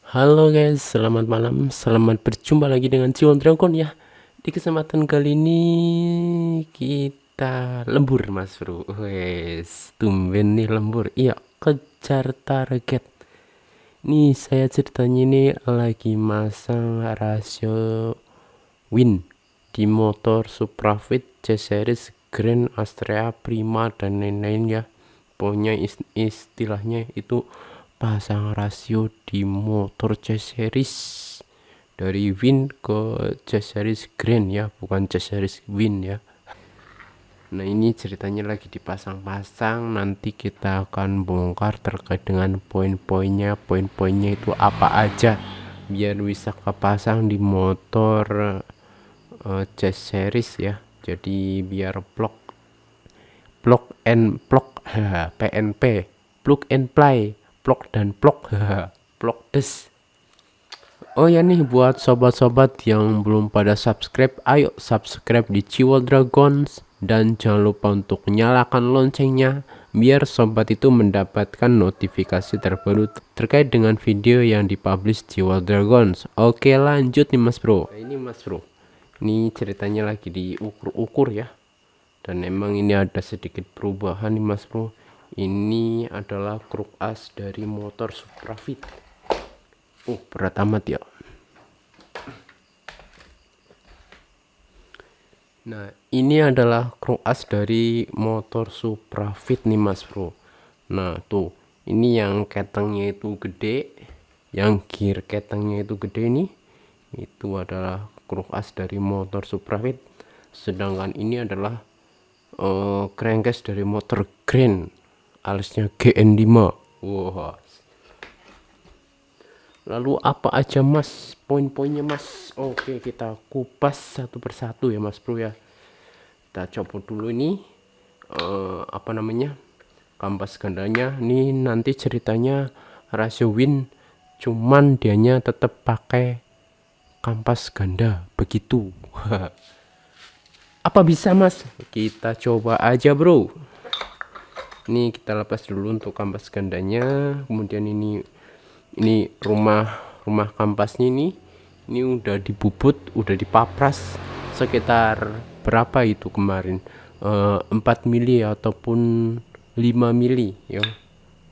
Halo guys, selamat malam. Selamat berjumpa lagi dengan Ciwon Dragon ya. Di kesempatan kali ini kita lembur Mas Bro. Wes, tumben nih lembur. Iya, kejar target. Nih saya ceritanya ini lagi masang rasio win di motor Suprafit C-Series Grand Astrea Prima dan lain-lain ya. Pokoknya istilahnya itu pasang rasio di motor C-Series dari Win ke C-Series Grand ya, bukan C-Series Win ya. Nah ini ceritanya lagi dipasang-pasang, nanti kita akan bongkar terkait dengan poin-poinnya itu apa aja biar bisa kepasang di motor C-Series ya. Jadi biar plug and plug PNP, plug and play, plug dan plug plug des. Oh ya nih, buat sobat-sobat yang belum pada subscribe, ayo subscribe di Ciwol Dragons dan jangan lupa untuk nyalakan loncengnya biar sobat itu mendapatkan notifikasi terbaru terkait dengan video yang dipublish Ciwol Dragons. Oke, lanjut nih Mas Bro. Nah, ini Mas Bro, ini ceritanya lagi diukur-ukur ya, dan emang ini ada sedikit perubahan nih Mas Bro. Ini adalah kruk as dari motor Suprafit. Berat amat ya. Nah, ini adalah kruk as dari motor Suprafit nih Mas Bro. Nah, tuh, ini yang ketengnya itu gede, yang gear ketengnya itu gede nih. Itu adalah kruk as dari motor Suprafit. Sedangkan ini adalah crankcase dari motor Grand aliasnya GN5. Wah. Lalu apa aja Mas poin-poinnya Mas? Oke, kita kupas satu persatu ya Mas Bro ya. Kita copot dulu ini apa namanya, kampas gandanya. Ini nanti ceritanya rasio win, cuman dianya tetap pakai kampas ganda begitu. Apa bisa Mas? Kita coba aja Bro. Ini kita lepas dulu untuk kampas gandanya. Kemudian ini rumah kampasnya ini udah dibubut, udah dipapras sekitar berapa itu kemarin, 4 mili ataupun 5 mili ya.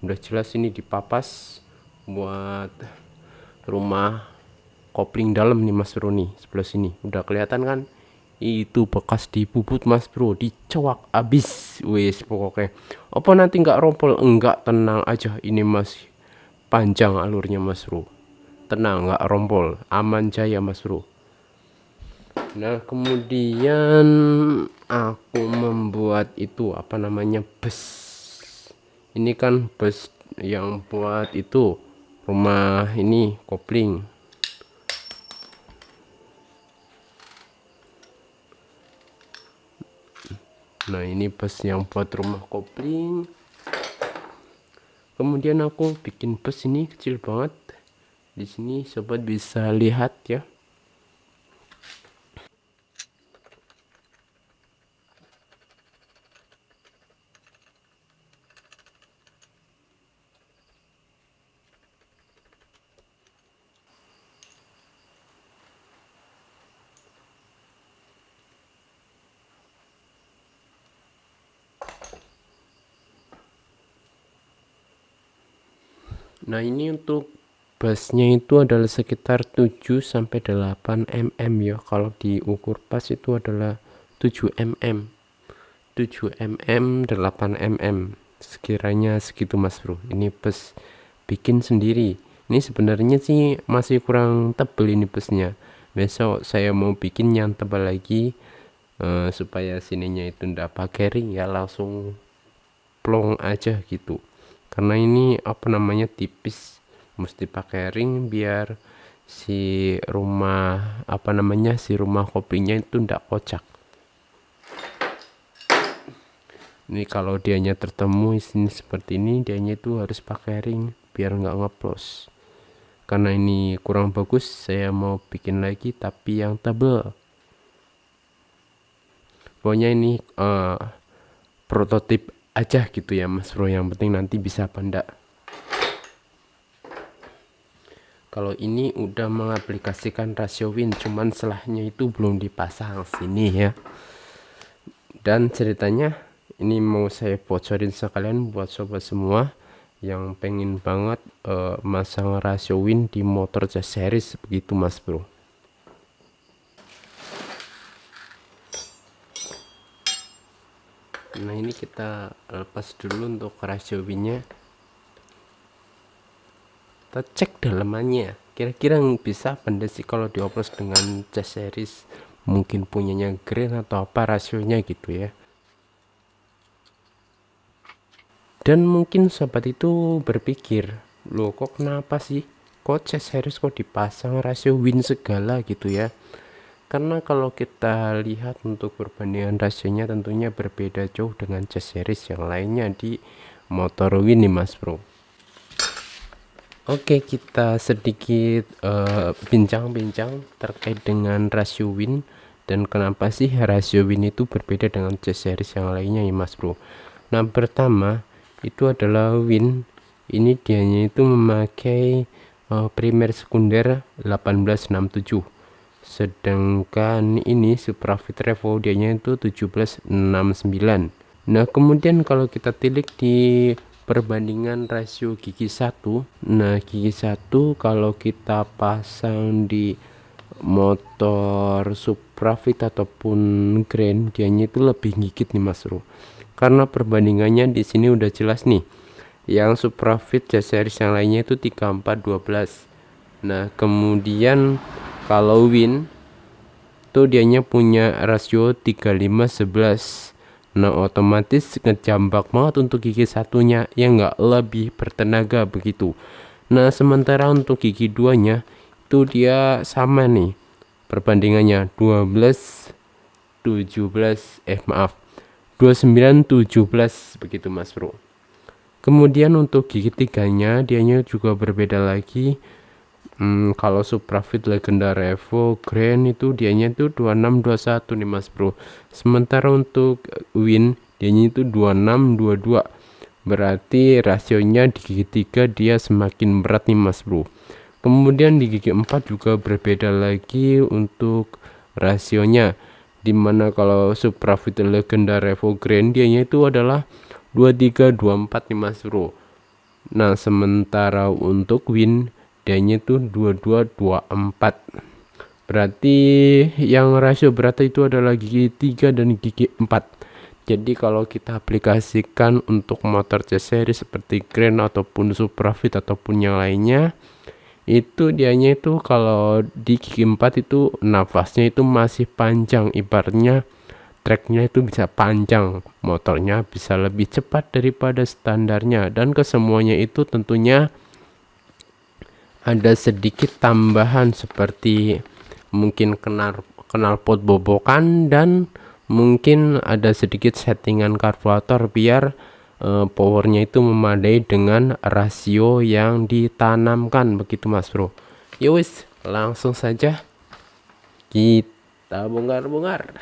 Udah jelas ini dipapas buat rumah kopling dalam nih Mas Bro. Nih sebelah sini udah kelihatan kan, itu bekas dibubut Mas Bro, dicowak abis. Wes pokoknya apa nanti nggak rompol, enggak, tenang aja, ini masih panjang alurnya Mas Bro, tenang, nggak rompol, aman jaya Mas Bro. Nah kemudian aku membuat itu apa namanya, bus. Ini kan bus yang buat itu rumah ini kopling. Nah ini bus yang buat rumah kopling. Kemudian aku bikin bus ini kecil banget. Di sini sobat bisa lihat ya. Nah ini untuk busnya itu adalah sekitar 7 sampai 8 mm ya. Kalau diukur pas itu adalah 7 mm, 7 mm 8 mm, sekiranya segitu Mas Bro. Ini bus bikin sendiri. Ini sebenarnya sih masih kurang tebel ini busnya. Besok saya mau bikin yang tebal lagi, supaya sininya itu ndak pakai ring ya, langsung plong aja gitu. Karena ini apa namanya, tipis, mesti pakai ring biar si rumah apa namanya, si rumah kopinya itu ndak kocak. Ini kalau dianya tertemu sini seperti ini, dianya itu harus pakai ring biar nggak ngeplos. Karena ini kurang bagus, saya mau bikin lagi tapi yang tebel. Pokoknya ini prototip aja gitu ya Mas Bro, yang penting nanti bisa apa enggak. Kalau ini udah mengaplikasikan rasio win, cuman selahnya itu belum dipasang sini ya. Dan ceritanya ini mau saya bocorin sekalian buat sobat semua yang pengen banget masang rasio win di motor C series begitu mas bro. Nah ini kita lepas dulu untuk rasio winnya, kita cek dalamannya kira-kira bisa apa sih kalau dioplos dengan C series, mungkin punyanya Grand atau apa rasionya gitu ya. Dan mungkin sobat itu berpikir, loh kok kenapa sih kok C series kok dipasang rasio win segala gitu ya. Karena kalau kita lihat untuk perbandingan rasionya tentunya berbeda jauh dengan C series yang lainnya di motor win nih mas bro. Oke, kita sedikit bincang-bincang terkait dengan rasio win dan kenapa sih rasio win itu berbeda dengan C series yang lainnya ya mas bro. Nah pertama itu adalah win ini dianya itu memakai primer sekunder 1867, sedangkan ini Suprafit Revo dianya itu 1769. Nah kemudian kalau kita tilik di perbandingan rasio gigi 1, nah gigi 1 kalau kita pasang di motor Suprafit ataupun Grand dianya itu lebih gigit nih mas bro, karena perbandingannya di sini udah jelas nih. Yang Suprafit C series yang lainnya itu 3412. Nah kemudian kalau win tuh dianya punya rasio 3511. Nah otomatis ngejambak banget untuk gigi satunya yang enggak lebih bertenaga begitu. Nah sementara untuk gigi duanya itu dia sama nih perbandingannya 2917 begitu mas bro. Kemudian untuk gigi tiganya dianya juga berbeda lagi. Kalau Suprafit Legenda Revo Grand itu dianya itu 2621 nih mas bro, sementara untuk win dianya itu 2622, berarti rasionya di gigi 3 dia semakin berat nih mas bro. Kemudian di gigi 4 juga berbeda lagi untuk rasionya, dimana kalau Suprafit Legenda Revo Grand dianya itu adalah 2324 nih mas bro. Nah sementara untuk win dianya itu 2224, berarti yang rasio berat itu adalah gigi 3 dan gigi 4. Jadi kalau kita aplikasikan untuk motor C series seperti Grand ataupun Suprafit ataupun yang lainnya, itu dianya itu kalau di gigi 4 itu nafasnya itu masih panjang, ibaratnya treknya itu bisa panjang, motornya bisa lebih cepat daripada standarnya, dan kesemuanya itu tentunya ada sedikit tambahan seperti mungkin knalpot bobokan dan mungkin ada sedikit settingan karburator biar powernya itu memadai dengan rasio yang ditanamkan begitu mas bro. Yowis langsung saja kita bongkar-bongkar.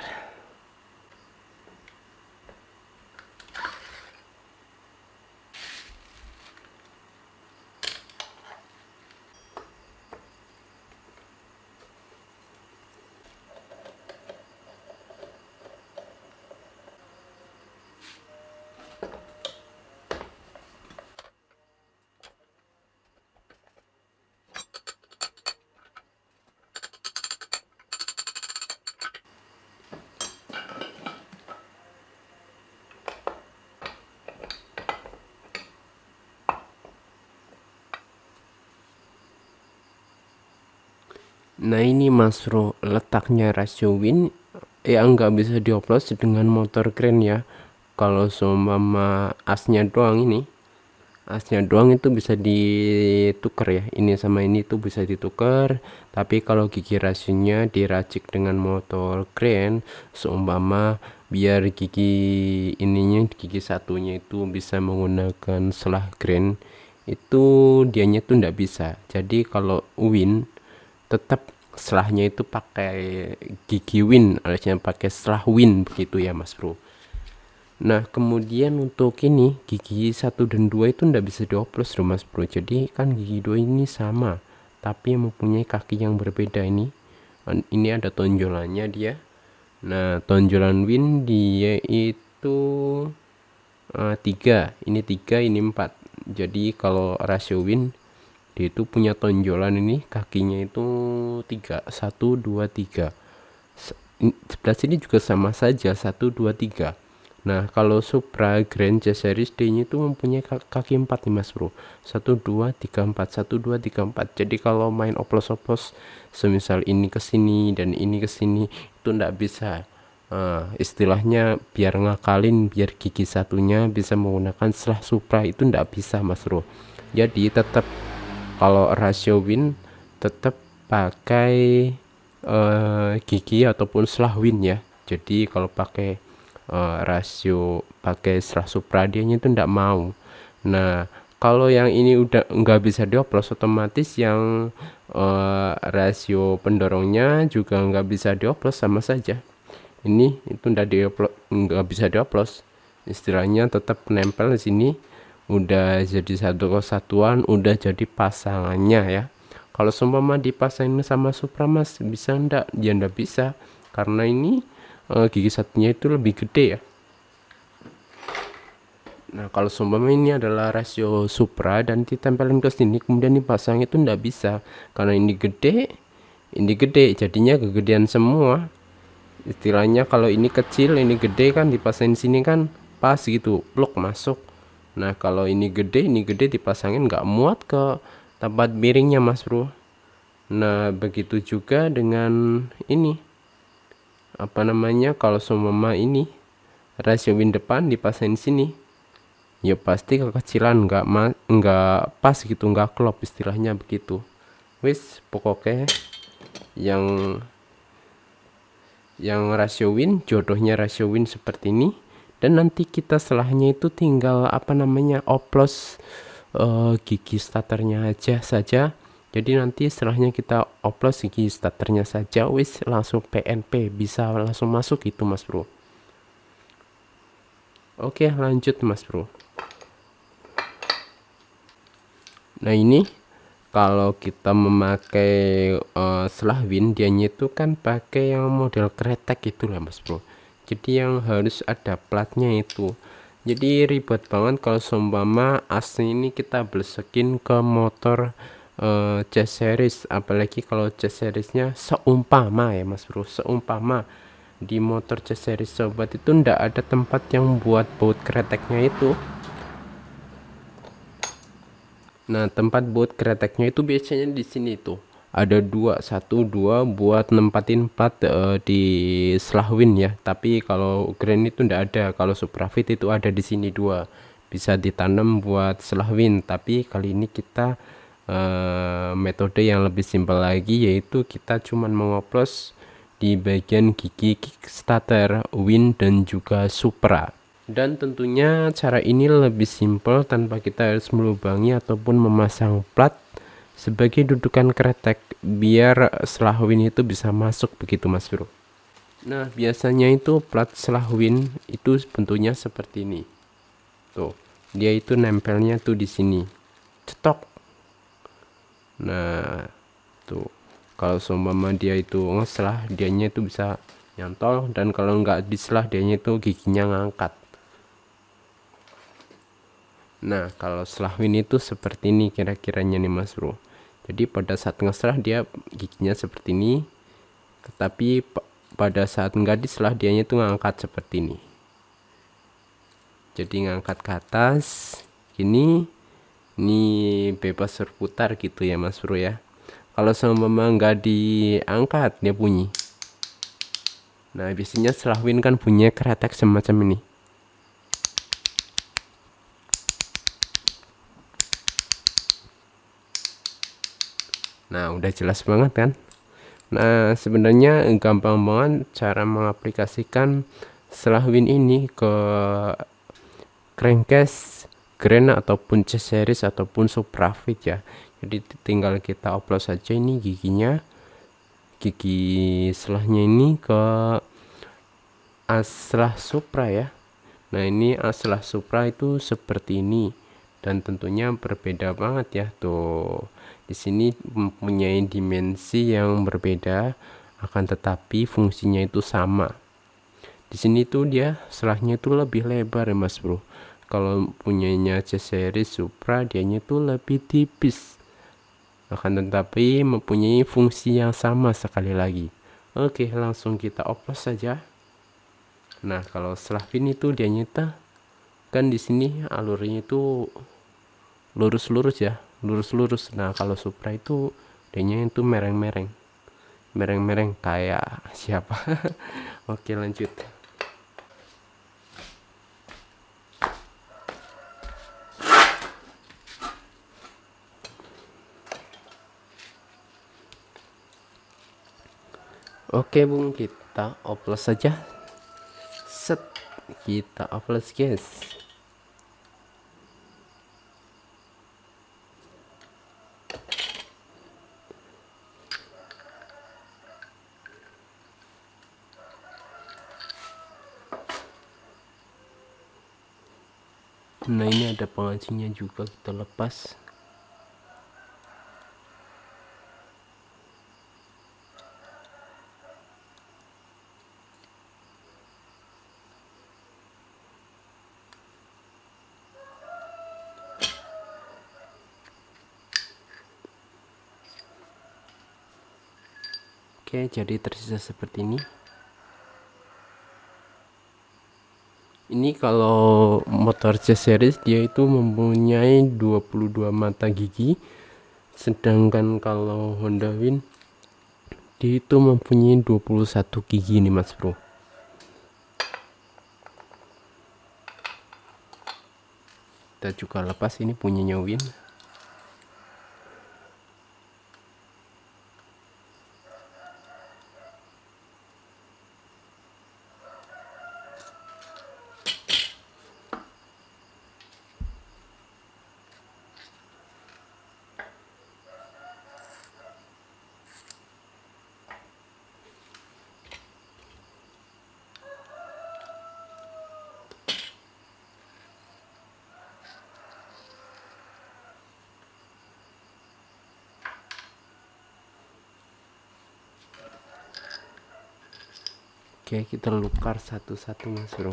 Nah ini mas bro letaknya rasio win yang nggak bisa dioplos dengan motor Grand ya. Kalau seumpama asnya doang itu bisa ditukar ya, ini sama ini tuh bisa ditukar. Tapi kalau gigi rasionya diracik dengan motor Grand, seumpama biar gigi ininya gigi satunya itu bisa menggunakan selah Grand, itu dianya tuh nggak bisa. Jadi kalau win tetap selahnya itu pakai gigi win aliasnya pakai selah win begitu ya mas bro. Nah kemudian untuk ini gigi 1 dan 2 itu ndak bisa dioplos loh mas bro, jadi kan gigi 2 ini sama tapi mempunyai kaki yang berbeda. Ini ada tonjolannya dia. Nah, tonjolan win dia itu 3, ini 3, ini 4. Jadi kalau rasio win dia itu punya tonjolan ini kakinya itu 3, 1 2 3. Sebelah sini juga sama saja 1 2 3. Nah, kalau Supra Grand C Series D-nya itu mempunyai kaki 4 nih Mas Bro. 1 2 3 4, 1 2 3 4. Jadi kalau main oplos-oplos semisal ini ke sini dan ini ke sini itu enggak bisa. Istilahnya biar ngakalin, biar gigi satunya bisa menggunakan selah Supra itu enggak bisa Mas Bro. Jadi tetap kalau rasio win tetap pakai gigi ataupun selah win ya. Jadi kalau pakai rasio pakai selah Supra dianya itu enggak mau. Nah, kalau yang ini udah nggak bisa dioplos, otomatis yang rasio pendorongnya juga nggak bisa dioplos, sama saja. Ini itu nggak bisa dioplos, istilahnya tetap nempel di sini, udah jadi satu kesatuan, udah jadi pasangannya ya. Kalau seumpama dipasangin sama Supra Mas, bisa enggak? Ya enggak bisa, karena ini gigi satunya itu lebih gede ya. Nah, kalau seumpama ini adalah rasio Supra dan ditempelin ke sini kemudian dipasang, itu enggak bisa, karena ini gede, jadinya kegedean semua. Istilahnya kalau ini kecil, ini gede kan, dipasangin sini kan pas gitu, pluk masuk. Nah, kalau ini gede dipasangin nggak muat ke tempat miringnya Mas Bro. Nah, begitu juga dengan ini apa namanya, kalau seumpama ini rasio win depan dipasangin sini, ya pasti kekecilan, nggak pas gitu, nggak klop, istilahnya begitu. Wis pokoknya yang rasio win, jodohnya rasio win seperti ini. Dan nanti kita setelahnya itu tinggal apa namanya, oplos gigi starternya saja. Jadi nanti setelahnya kita oplos gigi starternya saja, wis langsung PNP, bisa langsung masuk itu Mas Bro. Oke, lanjut Mas Bro. Nah, ini kalau kita memakai selah win, dianya itu kan pakai yang model kretek itulah Mas Bro. Jadi yang harus ada platnya itu. Jadi ribet banget kalau seumpama asli ini kita blesekin ke motor C series, apalagi kalau C seriesnya seumpama ya Mas Bro, seumpama di motor C series sobat itu ndak ada tempat yang buat baut kreteknya itu. Nah, tempat buat kreteknya itu biasanya di sini tuh ada 2 buat nempatin 4 di selah win ya. Tapi kalau Grand itu ndak ada. Kalau Suprafit itu ada di sini 2, bisa ditanam buat selah win. Tapi kali ini kita metode yang lebih simpel lagi, yaitu kita cuman mengoplos di bagian gigi kickstarter, win dan juga Supra. Dan tentunya cara ini lebih simpel tanpa kita harus melubangi ataupun memasang plat sebagai dudukan kretek, biar selah win itu bisa masuk begitu Mas Bro. Nah, biasanya itu plat selah win itu bentuknya seperti ini. Tuh, dia itu nempelnya tuh di sini. Cetok. Nah, tuh. Kalau seumpama dia itu ngeselah, dianya itu bisa nyantol, dan kalau nggak diselah, dianya itu giginya ngangkat. Nah, kalau selah win itu seperti ini kira-kiranya nih Mas Bro. Jadi pada saat ngeselah dia giginya seperti ini, tetapi pada saat nggak diselah dianya itu ngangkat seperti ini. Jadi ngangkat ke atas ini bebas berputar gitu ya Mas Bro ya. Kalau seumpama nggak diangkat dia bunyi. Nah, biasanya selah win kan bunyinya kretek semacam ini. Nah, udah jelas banget kan. Nah, sebenarnya gampang banget cara mengaplikasikan selah win ini ke crankcase Grand ataupun C series ataupun Suprafit ya. Jadi tinggal kita oplos saja ini giginya, gigi selahnya ini ke aslah Supra ya. Nah, ini aslah Supra itu seperti ini. dan tentunya berbeda banget ya. Tuh, di sini mempunyai dimensi yang berbeda, akan tetapi fungsinya itu sama. Di sini tuh dia selahnya itu lebih lebar ya Mas Bro. Kalau punyanya C-Series Supra, dianya itu lebih tipis, akan tetapi mempunyai fungsi yang sama sekali lagi. Oke, langsung kita oplos saja. Nah, kalau setelah pin itu dia nyata kan di sini alurnya itu lurus-lurus ya, lurus-lurus. Nah, kalau Supra itu dia itu mereng-mereng, mereng-mereng kayak siapa? Oke, lanjut. Oke Bung, kita oplos saja. Set, kita oplos guys. Nah, ini ada pengancinya juga, kita lepas. Oke, jadi tersisa seperti ini. Ini kalau motor C-Series dia itu mempunyai 22 mata gigi, sedangkan kalau Honda Win dia itu mempunyai 21 gigi nih Mas Bro. Kita juga lepas, ini punyanya Win. Oke, kita lukar satu-satu Mas Bro.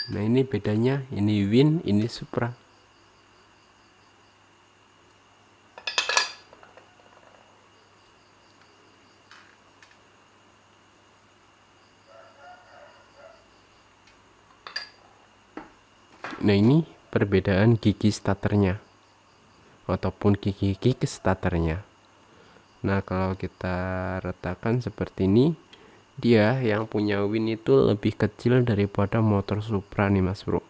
Nah, ini bedanya, ini Win, ini Supra. Nah, ini perbedaan gigi starternya ataupun gigi kick starternya. Nah, kalau kita retakan seperti ini, dia yang punya Win itu lebih kecil daripada motor Supra nih Mas Bro.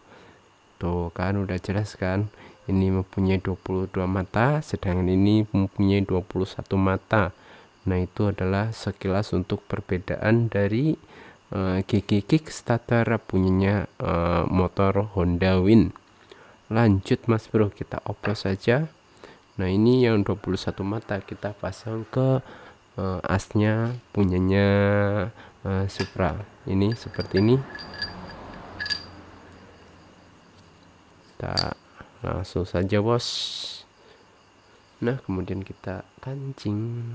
Tuh kan udah jelas kan, ini mempunyai 22 mata, sedangkan ini mempunyai 21 mata. Nah, itu adalah sekilas untuk perbedaan dari gigi kickstarter punyanya motor Honda Win. Lanjut Mas Bro, kita oplos saja. Nah, ini yang 21 mata kita pasang ke asnya punyanya Supra. Ini seperti ini. Kita langsung saja bos. Nah, kemudian kita kancing.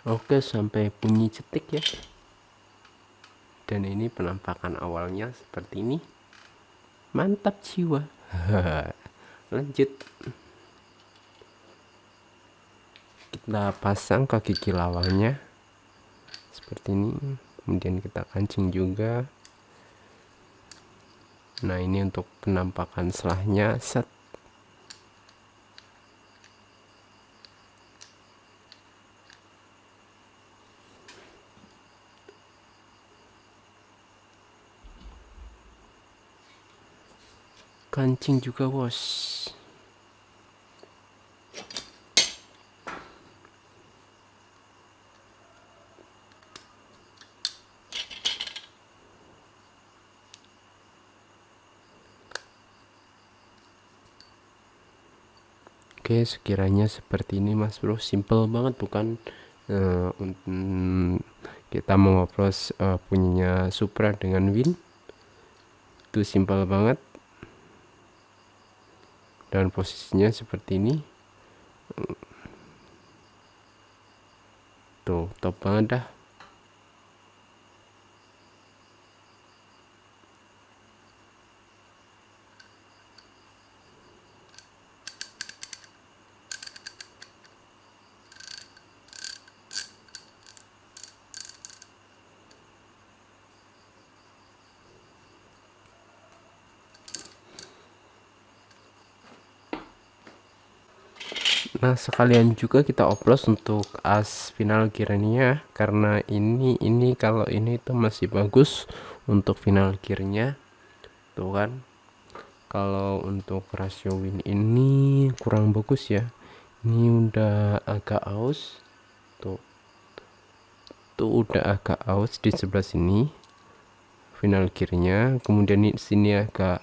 Oke, sampai bunyi cetik ya. Dan ini penampakan awalnya seperti ini. Mantap jiwa. Lanjut, kita pasang kaki kilawangnya seperti ini, kemudian kita kancing juga. Nah, ini untuk penampakan selahnya. Set. Kancing juga, bos. Oke, sekiranya seperti ini mas bro, simple banget bukan? Kita mengoplos punyanya Supra dengan Win, itu simple banget. Dan posisinya seperti ini, tuh top banget dah. Nah, sekalian juga kita oplos untuk as final gearnya, karena ini kalau ini itu masih bagus untuk final gearnya tuh kan. Kalau untuk rasio win ini kurang bagus ya, ini udah agak aus tuh udah agak aus di sebelah sini final gearnya, kemudian di sini agak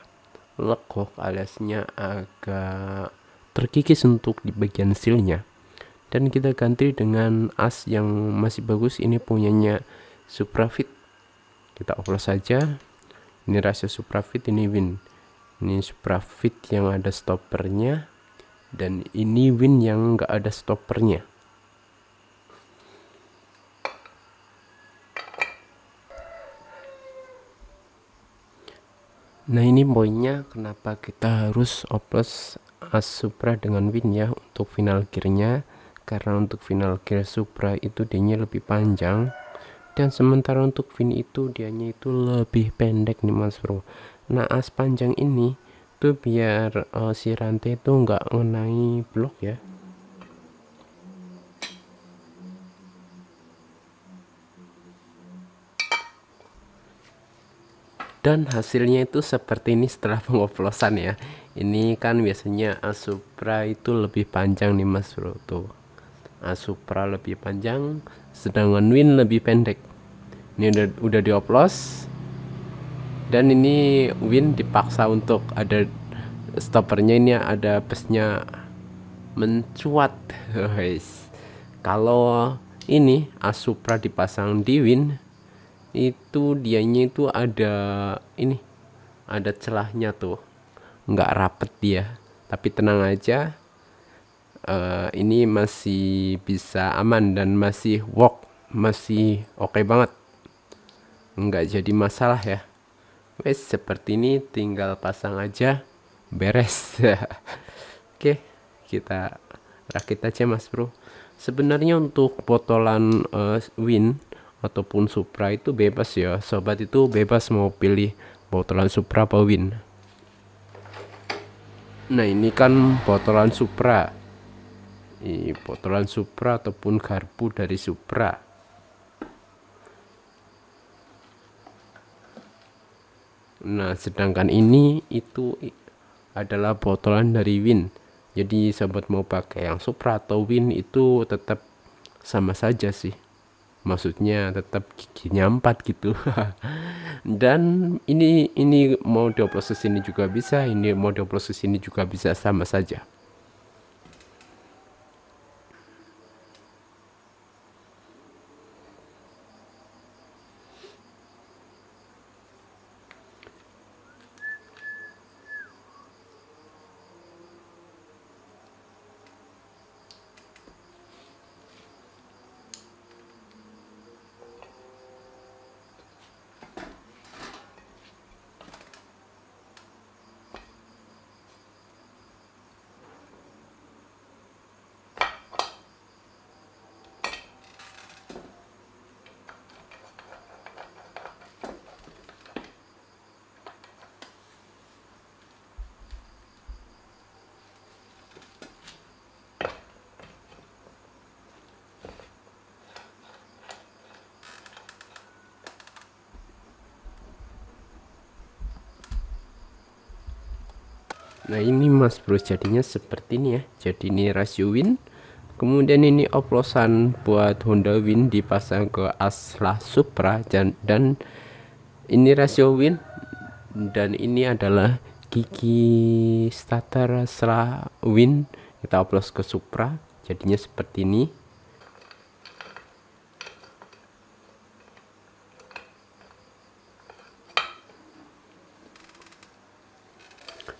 lekuk aliasnya agak terkikis untuk di bagian sealnya, dan kita ganti dengan as yang masih bagus. Ini punyanya Suprafit, kita oplos saja. Ini rasio Suprafit, ini Win. Ini Suprafit yang ada stoppernya, dan ini Win yang enggak ada stoppernya. Nah, ini poinnya kenapa kita harus oplos as Supra dengan Win ya untuk final gearnya, karena untuk final gear Supra itu dianya lebih panjang, dan sementara untuk Win itu dianya itu lebih pendek nih mas bro. Nah, as panjang ini tuh biar si rantai itu nggak ngenai blok ya. Dan hasilnya itu seperti ini setelah pengoplosan ya. Ini kan biasanya Supra itu lebih panjang nih mas bro, tuh Supra lebih panjang sedangkan Win lebih pendek. Ini udah dioplos, dan ini Win dipaksa untuk ada stoppernya, ini ada busnya mencuat guys. Kalau ini Supra dipasang di Win, itu dianya itu ada ini, ada celahnya tuh, nggak rapet dia, tapi tenang aja, ini masih bisa aman dan masih work, masih oke banget, nggak jadi masalah ya. Wes seperti ini, tinggal pasang aja, beres. Oke, kita rakit aja mas bro. Sebenarnya untuk botolan Win ataupun Supra itu bebas ya sobat, itu bebas mau pilih botolan Supra apa Win. Nah, ini kan botolan Supra, ini botolan Supra ataupun garpu dari Supra. Nah, sedangkan ini itu adalah botolan dari Win. Jadi sobat mau pakai yang Supra atau Win itu tetap sama saja sih, maksudnya tetap giginya 4 gitu. Dan ini mau dioplos ini juga bisa, ini mau dioplos ini juga bisa, sama saja. Nah ini mas bro, jadinya seperti ini ya. Jadi ini rasio win, kemudian ini oplosan buat Honda Win dipasang ke Asla Supra, dan ini rasio win, dan ini adalah gigi starter setelah win kita oplos ke Supra, jadinya seperti ini.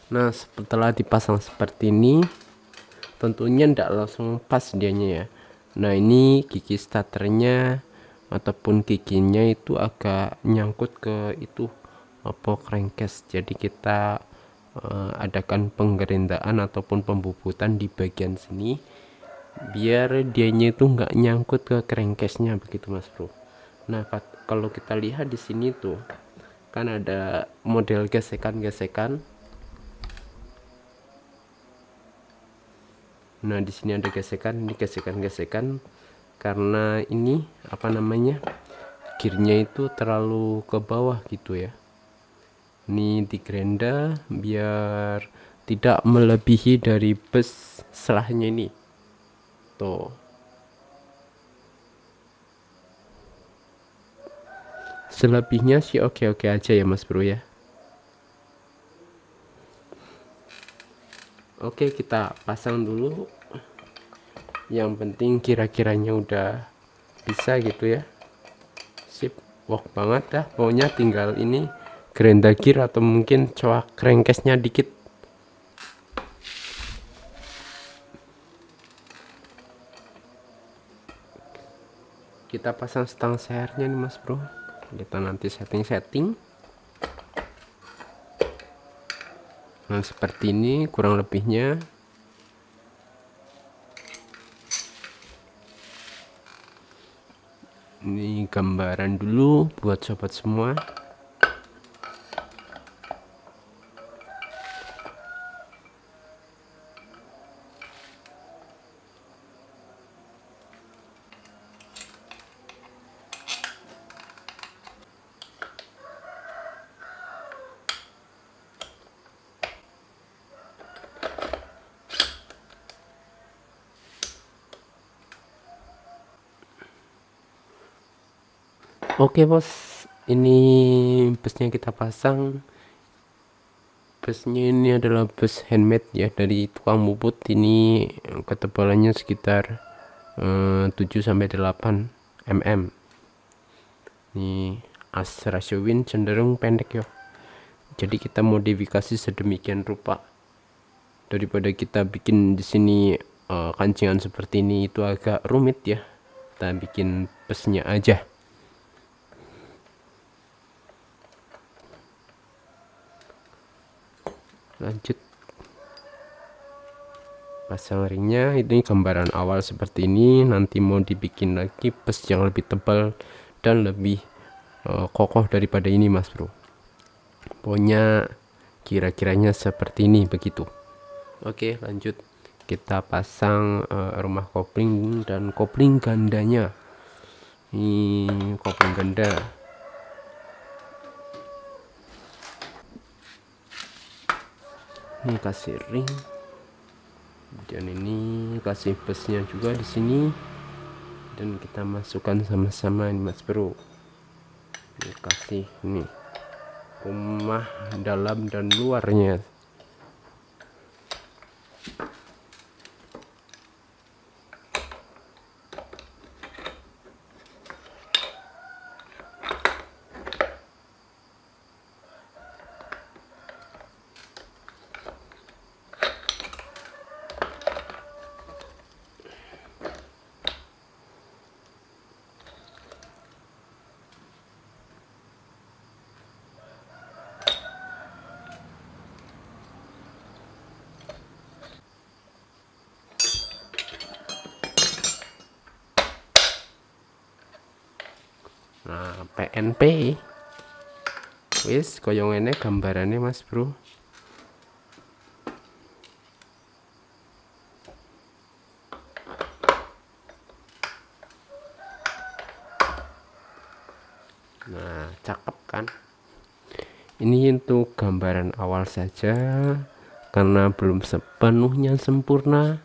Nah setelah dipasang seperti ini, tentunya tidak langsung pas dianya ya. Nah ini gigi starternya ataupun giginya itu agak nyangkut ke itu apa crankcase, jadi kita adakan penggerindaan ataupun pembubutan di bagian sini biar dianya itu nggak nyangkut ke crankcase nya, begitu mas bro. Nah kalau kita lihat di sini tuh kan ada model gesekan-gesekan. Nah di sini ada gesekan, ini gesekan-gesekan karena ini apa namanya, gearnya itu terlalu ke bawah gitu ya. Ini digerenda biar tidak melebihi dari bus selahnya ini tuh. Selebihnya sih oke-oke aja ya mas bro ya. Oke kita pasang dulu, yang penting kira-kiranya udah bisa gitu ya. Sip, work banget dah pokoknya, tinggal ini gerenda gear atau mungkin coak crankcase nya dikit. Kita pasang stang sehernya nih mas bro, kita nanti setting. Nah seperti ini kurang lebihnya. Ini gambaran dulu buat sobat semua. Oke bos, ini busnya kita pasang. Busnya ini adalah bus handmade ya dari tukang bubut. Ini ketebalannya sekitar 7-8 mm. Ini as ratio win cenderung pendek ya. Jadi kita modifikasi sedemikian rupa, daripada kita bikin di sini kancingan seperti ini itu agak rumit ya. Kita bikin busnya aja. Lanjut pasang ringnya. Ini gambaran awal seperti ini, nanti mau dibikin lagi bus yang lebih tebal dan lebih kokoh daripada ini mas bro. Pokoknya kira-kiranya seperti ini begitu. Oke lanjut, kita pasang rumah kopling dan kopling gandanya. Ini kopling ganda. Ini kasih ring, dan ini kasih busnya juga di sini, dan kita masukkan sama-sama ini mas bro. Ini kasih ini rumah dalam dan luarnya. Nah PNP wis koyo ngene gambarannya mas bro. Nah cakep kan. Ini untuk gambaran awal saja, karena belum sepenuhnya sempurna.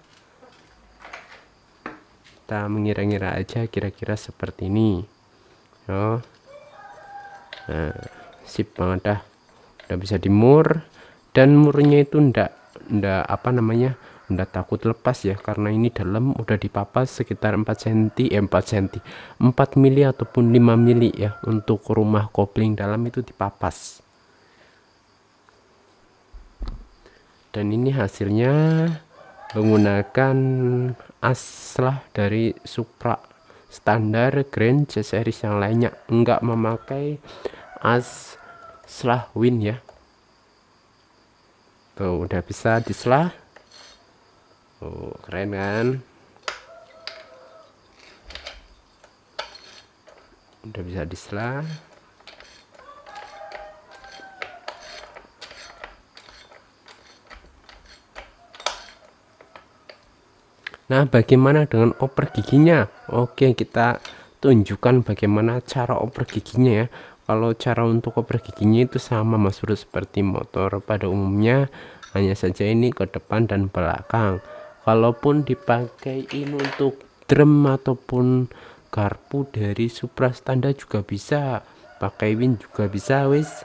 Kita mengira-ngira aja kira-kira seperti ini. Oh. Nah, sip banget dah. Udah bisa dimur, dan murnya itu ndak apa namanya, ndak takut lepas ya, karena ini dalam udah dipapas sekitar 4 cm 4 mili ataupun 5 mili ya. Untuk rumah kopling dalam itu dipapas. Dan ini hasilnya menggunakan aslah dari Supra standar Grand C series yang lainnya, enggak memakai aslah Win ya. Tuh udah bisa dislah. Oh keren kan, udah bisa dislah. Nah, bagaimana dengan oper giginya? Oke, kita tunjukkan bagaimana cara oper giginya ya. Kalau cara untuk oper giginya itu sama Mas Bro seperti motor pada umumnya, hanya saja ini ke depan dan belakang. Kalaupun dipakai untuk drum ataupun garpu dari Supra standar juga bisa, pakai Win juga bisa, wis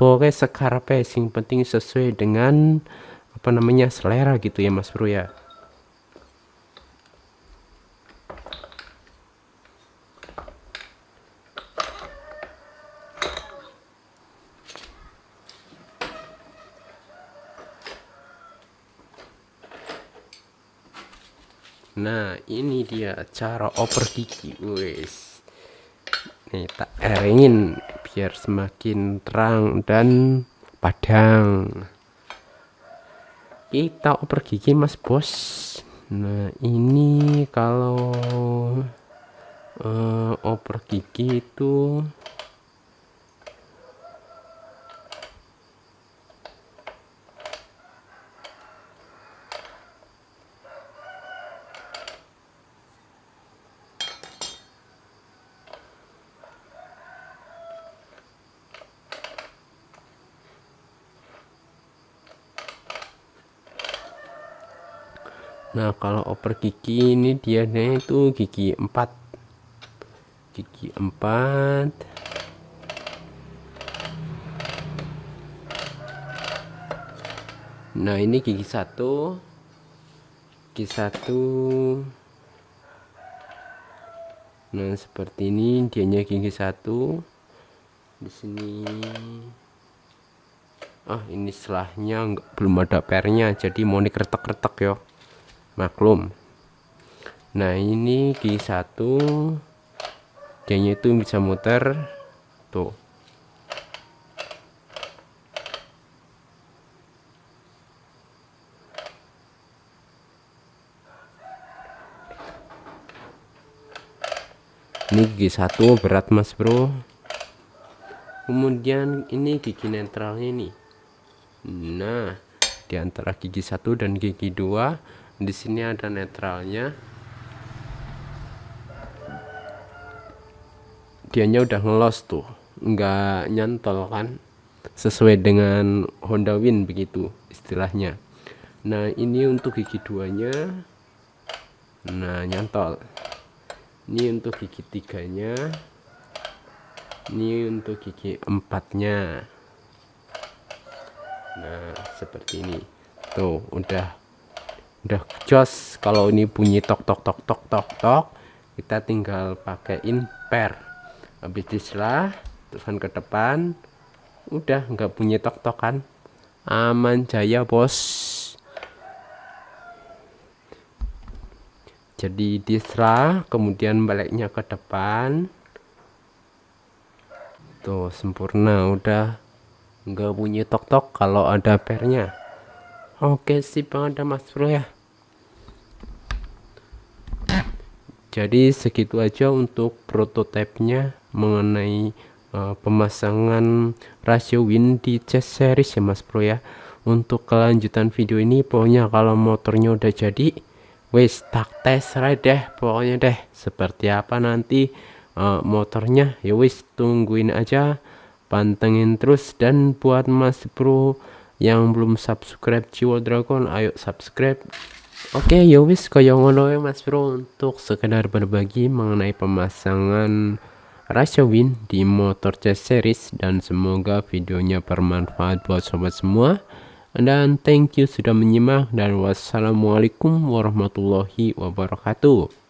pokoknya sekarepe, sing penting sesuai dengan apa namanya selera gitu ya Mas Bro ya. Nah, ini dia cara oper gigi, wes. Nih tak eringin biar semakin terang dan padang. Kita oper gigi Mas Bos. Nah, ini kalau oper gigi itu nah, kalau oper gigi ini dia itu gigi 4. Gigi 4. Nah, ini gigi 1. Gigi 1. Nah, seperti ini dianya gigi 1. Di sini ini selahnya belum ada pernya, jadi mau dikretek-kretek ya, maklum. Nah, ini gigi 1, dianya itu bisa muter tuh. Ini gigi 1 berat Mas Bro. Kemudian ini gigi netralnya nih. Nah, di antara gigi 1 dan gigi 2 di sini ada netralnya. Dianya udah ngelos tuh, nggak nyantol kan, sesuai dengan Honda Win begitu istilahnya. Nah, ini untuk gigi 2-nya, nah nyantol. Ini untuk gigi 3-nya, ini untuk gigi 4-nya. Nah, seperti ini tuh, udah jos. Kalau ini bunyi tok tok tok tok tok tok, kita tinggal pakaiin per, habis dislah terusan ke depan, udah nggak bunyi tok tok kan, aman jaya bos. Jadi dislah kemudian baliknya ke depan tuh, sempurna, udah nggak bunyi tok tok kalau ada pernya. Oke, sip banget Mas Bro ya. Jadi segitu aja untuk prototipenya mengenai pemasangan rasio Win di C series ya Mas Bro ya. Untuk kelanjutan video ini pokoknya kalau motornya udah jadi, wes tak tes ride deh pokoknya deh, seperti apa nanti motornya ya wis tungguin aja, pantengin terus. Dan buat Mas Bro Yang belum subscribe Jiwa Dragon, ayo subscribe. Oke, yowis kaya ngono ya Mas Bro, untuk sekedar berbagi mengenai pemasangan rasio win di motor C series, dan semoga videonya bermanfaat buat sobat semua. Dan thank you sudah menyimak, dan wassalamualaikum warahmatullahi wabarakatuh.